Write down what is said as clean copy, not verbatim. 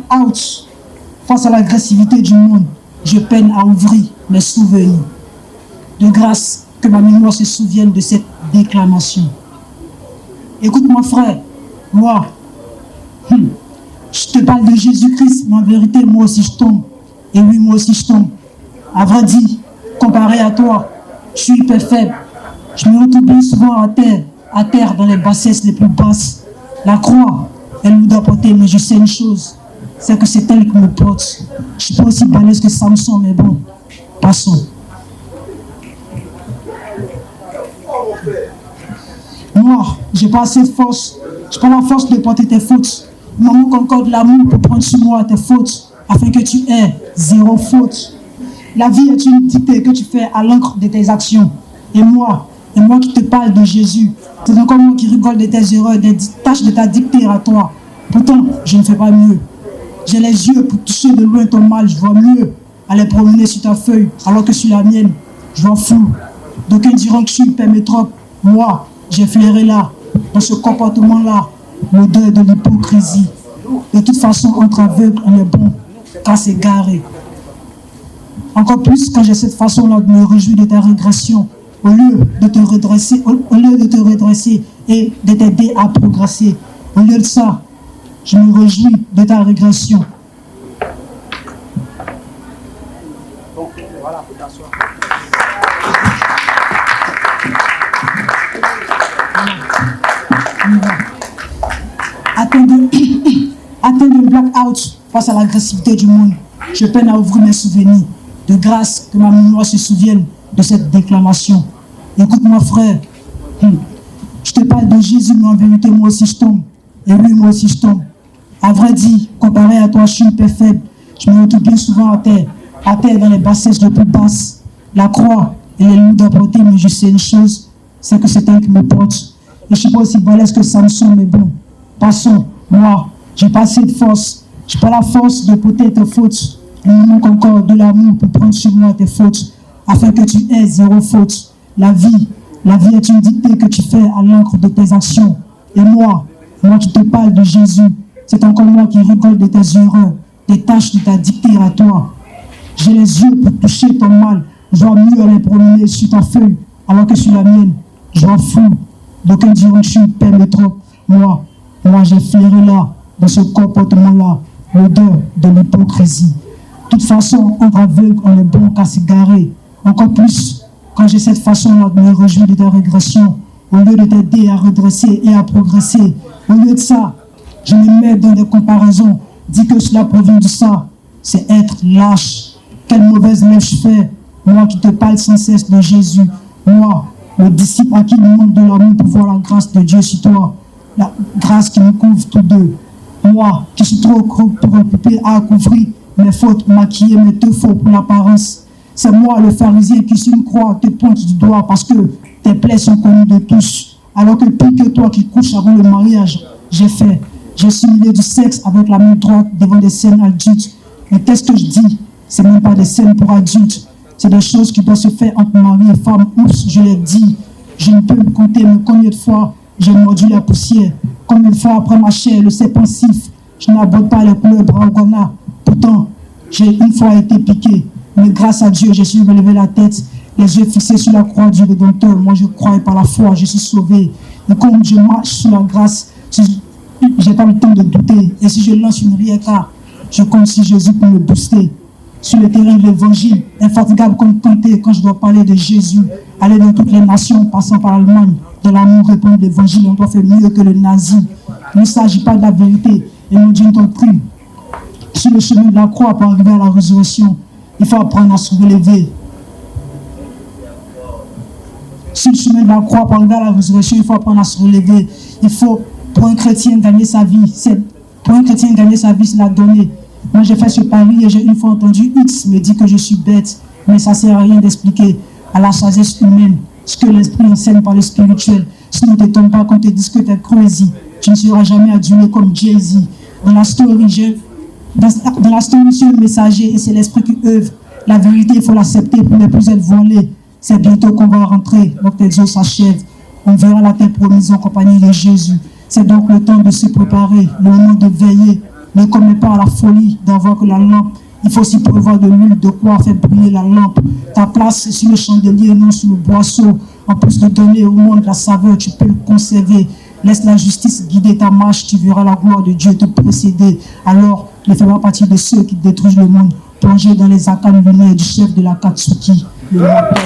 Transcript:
blackout. Face à l'agressivité du monde, je peine à ouvrir mes souvenirs. De grâce, que ma mémoire se souvienne de cette déclamation. Écoute-moi, frère, moi, je te parle de Jésus-Christ, mais en vérité, moi aussi je tombe. Et oui, moi aussi je tombe. À vrai dire, comparé à toi, je suis hyper faible. Je me retrouve bien souvent à terre dans les bassesses les plus basses. La croix, elle nous doit porter, mais je sais une chose, c'est que c'est elle qui me porte. Je suis pas aussi balèze que Samson, mais bon, passons. Moi, j'ai pas assez de force. J'ai pas la force de porter tes fautes. Il me manque encore de l'amour pour prendre sur moi tes fautes, afin que tu aies zéro faute. La vie est une dictée que tu fais à l'encre de tes actions. Et moi qui te parle de Jésus, c'est encore moi qui rigole de tes erreurs, des tâches de ta dictée à toi. Pourtant, je ne fais pas mieux. J'ai les yeux pour toucher de loin ton mal, je vois mieux à les promener sur ta feuille, alors que sur la mienne, je vois flou. D'aucuns diront que je suis permétrope. Moi, j'ai flairé là, dans ce comportement-là, l'odeur de l'hypocrisie. De toute façon, entre aveugles, on est bon, car c'est garé. Encore plus quand j'ai cette façon-là de me réjouir de ta régression, au lieu de te redresser et de t'aider à progresser. Au lieu de ça, je me réjouis de ta régression. Bon, voilà, faut t'asseoir. Atteint de blackout face à l'agressivité du monde, je peine à ouvrir mes souvenirs. De grâce, que ma mémoire se souvienne de cette déclamation. Écoute-moi, frère, je te parle de Jésus, mais en vérité, moi aussi je tombe. Et oui, moi aussi je tombe. À vrai dire, comparé à toi, je suis hyper faible. Je me retrouve bien souvent à terre dans les bassesses les plus basses. La croix, elle est lourde à porter, mais je sais une chose, c'est que c'est elle qui me porte. Et je ne suis pas aussi balèze que Samson, mais bon, passons. Moi, j'ai pas assez de force. Je n'ai pas la force de porter tes fautes. Il me manque encore de l'amour pour prendre sur moi tes fautes, afin que tu aies zéro faute. La vie est une dictée que tu fais à l'encre de tes actions. Et moi qui te parle de Jésus, c'est encore moi qui rigole de tes erreurs, des tâches de ta dictée à toi. J'ai les yeux pour toucher ton mal. Je vois mieux à les promener sur ta feuille, alors que sur la mienne, je vois flou. D'aucuns diront que je suis permétrope. Moi, j'ai flairé là, dans ce comportement-là, l'odeur de l'hypocrisie. De toute façon, entre aveugles, on est bon qu'à s'égarer. Encore plus, quand j'ai cette façon-là de me réjouir de ta régression, au lieu de t'aider à redresser et à progresser, au lieu de ça, je me mets dans des comparaisons. Dis que cela provient de ça. C'est être lâche. Quelle mauvaise lèvre je fais, moi qui te parle sans cesse de Jésus. Moi, le disciple à qui il manque de l'amour pour voir la grâce de Dieu sur toi. La grâce qui nous couvre tous deux. Moi, qui suis trop occupé à couvrir mes fautes, maquiller mes défauts pour l'apparence. C'est moi, le pharisien, qui sur une croix te pointe du doigt parce que tes plaies sont connues de tous. Alors que pire que toi qui couches avant le mariage, j'ai simulé du sexe avec la main droite devant des scènes adultes. Mais qu'est-ce que je dis? C'est même pas des scènes pour adultes. C'est des choses qui doivent se faire entre mari et femme. Oups, je l'ai dit. Je ne peux me compter, mais combien de fois j'ai mordu la poussière? Combien de fois après ma chair, le serpent siffle? Je n'aborde pas les couleurs dragona. Pourtant, j'ai une fois été piqué. Mais grâce à Dieu, je suis relevé la tête, les yeux fixés sur la croix du Rédempteur. Moi, je crois et par la foi, je suis sauvé. Et comme je marche sous la grâce, j'ai pas le temps de douter. Et si je lance une rieka, je compte sur Jésus pour me booster. Sur le terrain de l'évangile, infatigable comme Kanté, quand je dois parler de Jésus, aller dans toutes les nations, passant par l'Allemagne, de l'amour répandre l'évangile, on doit faire mieux que le nazi. Il ne s'agit pas de la vérité, et nous d'une doctrine. Sur le chemin de la croix pour arriver à la résurrection, il faut apprendre à se relever. Sur le chemin de la croix pour arriver à la résurrection, il faut apprendre à se relever. Il faut, pour un chrétien, gagner sa vie. C'est la donner. Moi, j'ai fait ce pari et j'ai une fois entendu X me dire que je suis bête. Mais ça ne sert à rien d'expliquer à la sagesse humaine ce que l'esprit enseigne par le spirituel. Si ne t'étonne pas qu'on te dise que tu es crazy, tu ne seras jamais adulé comme Jay-Z. Dans la story, c'est le messager et c'est l'esprit qui œuvre. La vérité, il faut l'accepter pour ne plus être voilé. C'est bientôt qu'on va rentrer, donc tes os s'achèvent. On verra la terre promise en compagnie de Jésus. C'est donc le temps de se préparer, le moment de veiller Ne commets pas à la folie d'avoir que la lampe. Il faut aussi prévoir de l'huile, de quoi faire briller la lampe. Ta place est sur le chandelier et non sur le boisseau. En plus de donner au monde la saveur, tu peux le conserver. Laisse la justice guider ta marche, tu verras la gloire de Dieu te précéder. Alors, ne fais pas partie de ceux qui détruisent le monde, plongés dans les arcanes lunaires du chef de la Katsuki, le rappel.